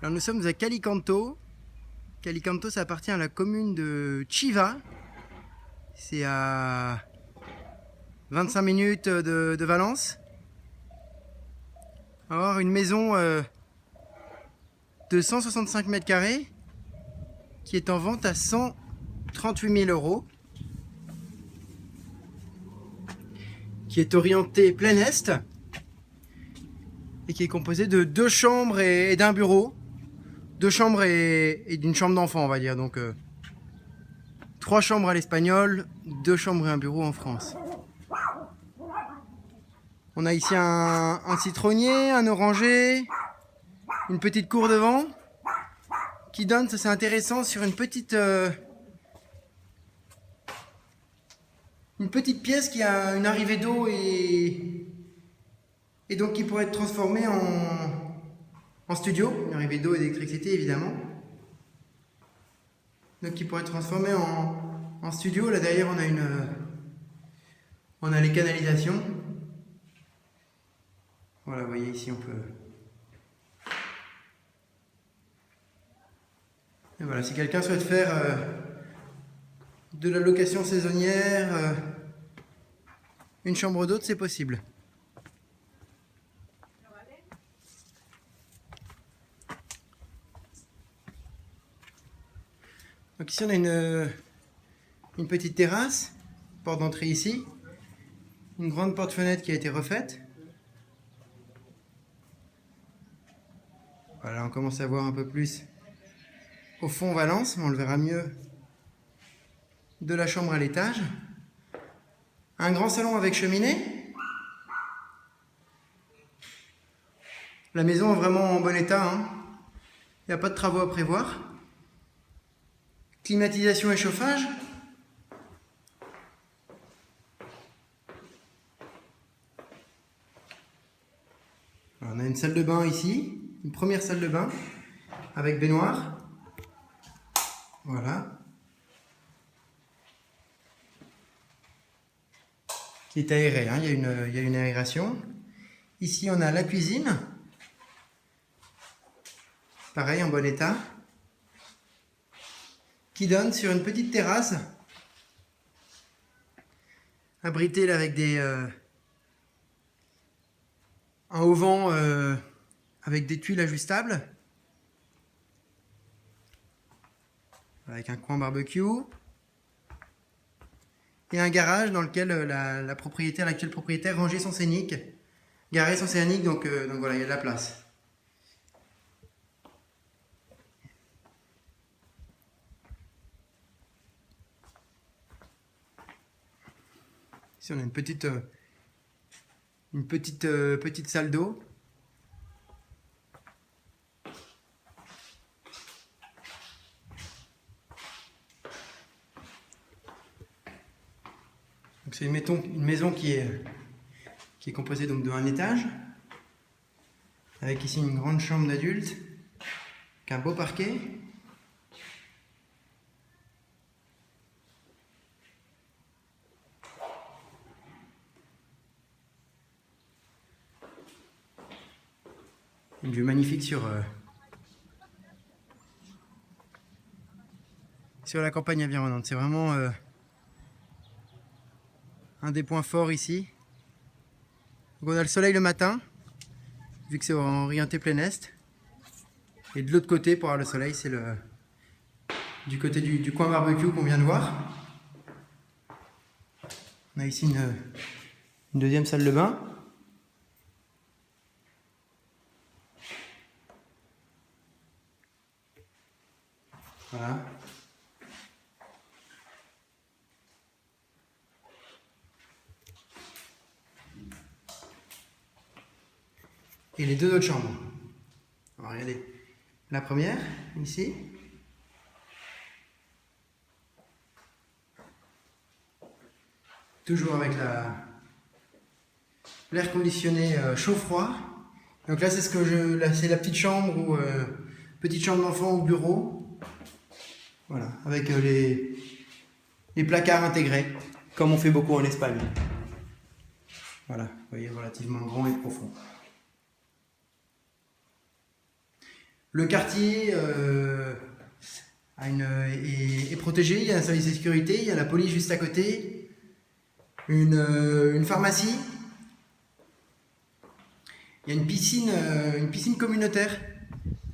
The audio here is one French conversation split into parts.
Alors nous sommes à Calicanto. Calicanto, ça appartient à la commune de Chiva. C'est à 25 minutes de Valence. On va avoir une maison de 165 mètres carrés qui est en vente à 138 000 €, qui est orientée plein est et qui est composée de 2 chambres et d'un bureau. 2 chambres et d'une chambre d'enfant, on va dire. Donc 3 chambres à l'espagnol, 2 chambres et un bureau en France. On a ici un citronnier, un oranger, une petite cour devant qui donne, ça c'est intéressant, sur une petite pièce qui a une arrivée d'eau et donc qui pourrait être transformée en studio. Une arrivée d'eau et d'électricité évidemment. Donc qui pourrait être transformée en studio. Là derrière on a les canalisations. Voilà, vous voyez ici on peut... Et voilà, si quelqu'un souhaite faire de la location saisonnière, une chambre d'hôte, c'est possible. Donc ici on a une petite terrasse, porte d'entrée ici, une grande porte-fenêtre qui a été refaite. Voilà, on commence à voir un peu plus au fond Valence, on le verra mieux de la chambre à l'étage. Un grand salon avec cheminée. La maison est vraiment en bon état, hein. Il n'y a pas de travaux à prévoir. Climatisation et chauffage. Alors, on a une salle de bain ici, une première salle de bain avec baignoire. Voilà. Qui est aéré, hein. Il y a une aération. Ici on a la cuisine. Pareil, en bon état. Qui donne sur une petite terrasse. Abritée là, avec un auvent avec des tuiles ajustables. Avec un coin barbecue. Et un garage dans lequel l'actuel propriétaire rangeait son scénic. Garait son scénic, donc voilà, il y a de la place. Ici on a une petite salle d'eau. C'est une maison qui est composée donc d'un étage, avec ici une grande chambre d'adulte, qu'un beau parquet. Une vue magnifique sur la campagne environnante. C'est vraiment un des points forts ici. Donc on a le soleil le matin, vu que c'est orienté plein est. Et de l'autre côté, pour avoir le soleil, c'est du côté du coin barbecue qu'on vient de voir. On a ici une deuxième salle de bain. Voilà. Et les 2 autres chambres. Alors, regardez. La première, ici. Toujours avec l'air conditionné chaud-froid. Donc là, c'est la petite chambre ou petite chambre d'enfant ou bureau. Voilà, avec les placards intégrés, comme on fait beaucoup en Espagne. Voilà, vous voyez, relativement grand et profond. Le quartier est protégé, il y a un service de sécurité, il y a la police juste à côté, une pharmacie, il y a une piscine communautaire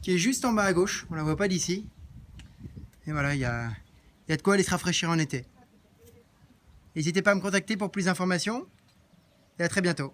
qui est juste en bas à gauche, on la voit pas d'ici. Et voilà, il y a de quoi aller se rafraîchir en été. N'hésitez pas à me contacter pour plus d'informations et à très bientôt.